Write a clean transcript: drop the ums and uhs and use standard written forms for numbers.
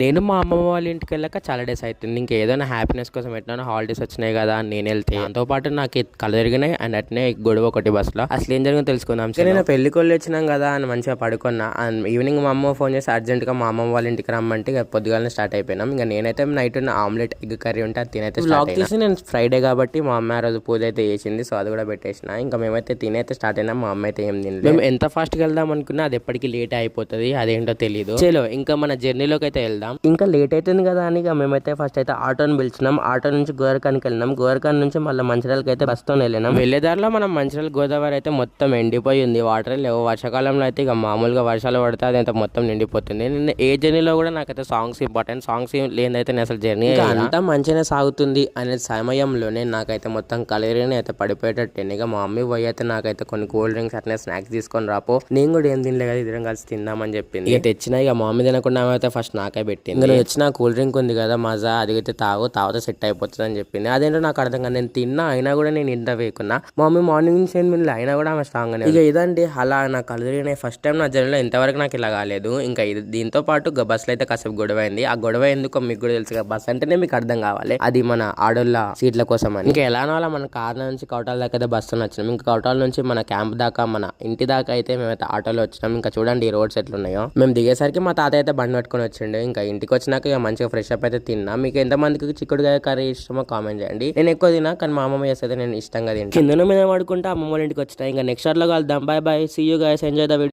నేను మా అమ్మమ్మ వాళ్ళ ఇంటికి వెళ్ళాక చాలా డేస్ అవుతుంది. ఇంకా ఏదైనా హ్యాపీనెస్ కోసం ఎట్లా హాలిడేస్ వచ్చినాయి కదా అని నేను వెళ్తే దాంతో పాటు నాకు కళ్ళు తిరిగినాయి అండ్ అట్నే గొడవ ఒకటి బస్సులో. అసలు ఏం జరిగిందో తెలుసుకుందాం. నేను పెళ్లికి వెళ్ళి వచ్చినాం కదా అని మంచిగా పడుకున్నా. అండ్ ఈవినింగ్ మా అమ్మ ఫోన్ చేసి అర్జెంట్ గా మా అమ్మమ్మ వాళ్ళ ఇంటికి రమ్మంటే ఇక పొద్దుగానే స్టార్ట్ అయిపోయినాం. ఇంకా నేనైతే నైట్ ఆమ్లెట్ ఎగ్ కర్రీ ఉంటే అది తినైతే స్టార్ట్ చేసి నేను ఫ్రైడే కాబట్టి మా అమ్మ ఆ రోజు పూజ అయితే చేసింది. సో అది కూడా పెట్టేసిన. ఇంకా మేమైతే తినైతే స్టార్ట్ అయినా. మా అమ్మ అయితే ఏం తినలేదు. మేము ఎంత ఫాస్ట్ గా వెళ్దాం అనుకున్నా అది ఎప్పటికీ లేట్ అయిపోతుంది. అదేంటో తెలియదు. చలో ఇంకా మన జర్నీలోకి అయితే వెళ్దాం. ఇంకా లేట్ అవుతుంది కదా అని మేమైతే ఫస్ట్ అయితే ఆటోని పిలిచినాం. ఆటో నుంచి గోరకానికి వెళ్ళినాం. గోరకాన్ నుంచి మళ్ళీ మంచిర్యాలకి అయితే బస్తో వెళ్ళినాం. వెళ్ళేదారిలో మనం మంచిర్యాల గోదావరి అయితే మొత్తం ఎండిపోయి ఉంది. వాటర్ లేవు. వర్షాకాలంలో అయితే ఇక మామూలుగా వర్షాలు పడితే అదంతా మొత్తం నిండిపోతుంది. నేను ఏ జర్నీలో కూడా నాకైతే సాంగ్స్ ఇంపార్టెంట్. సాంగ్స్ లేదైతే నేను అసలు జర్నీ అంతా మంచిగానే సాగుతుంది అనే సమయంలోనే నాకైతే మొత్తం కలరీని అయితే పడిపోయేటట్టు. ఇక మా మమ్మీ పోయి అయితే నాకైతే కొన్ని కూల్ డ్రింక్స్ అట్లనే స్నాక్స్ తీసుకొని రాపో. నేను కూడా ఏం తినలే కదా, ఇద్దరం కలిసి తిందామని చెప్పింది. ఇక తెచ్చిన ఇక మా మమ్మీ తినకుండా అయితే ఫస్ట్ నాకే పెట్టింది. ఇంకా నేను వచ్చిన కూల్ డ్రింక్ ఉంది కదా మజా, అదిగైతే తాగితే సెట్ అయిపోతుంది అని చెప్పింది. అదేంటో నాకు అర్థం కాదు. నేను తిన్నా అయినా కూడా నేను ఇంత వేయకున్నా. మా మమ్మీ మార్నింగ్ నుంచి అయినా కూడా ఆమె స్ట్రాంగ్ అని. ఇక ఇదండి అలా నా కలరీనే ఫస్ట్ టైం నా జర్నీలో ఇంతవరకు నాకు ఇలా కాలేదు. ఇంకా దీంతో పాటు బస్సులో అయితే కాసేపు గొడవ అయింది. ఆ గొడవ ఎందుకో మీకు కూడా తెలుసు కదా, బస్ అంటేనే మీకు అర్థం కావాలి అది మన ఆడోళ్ళ సీట్ల కోసం అని. ఇంకా ఎలానో అలా మన కార్ నుంచి కౌటాల దాకా అయితే బస్సు వచ్చినాం. ఇంకా కౌటాల నుంచి మన క్యాంప్ దాకా మన ఇంటి దాకా అయితే మేమైతే ఆటోలో వచ్చినాం. ఇంకా చూడండి ఈ రోడ్స్ ఎట్లున్నాయో. మేము దిగేసరికి మా తాత అయితే బండి పట్టుకొని వచ్చిండు. ఇంకా ఇంటికి వచ్చినాక ఇక మంచిగా ఫ్రెష్ అప్ అయితే తిన్నా. మీకు ఎంతమందికి చిక్కుడుకాయ కర్రీ ఇష్టమో కామెంట్ చేయండి. నేను ఎక్కువ తిన్నా కానీ మా అమ్మమ్మ చేస్తే నేను ఇష్టంగా తింటాను. కిందన మీద పడుకుంటే అమ్మమ్మ ఇంటికి వచ్చినా. ఇంకా నెక్స్ట్ లో కలుద్దాం. Bye bye, see you guys, enjoy the video.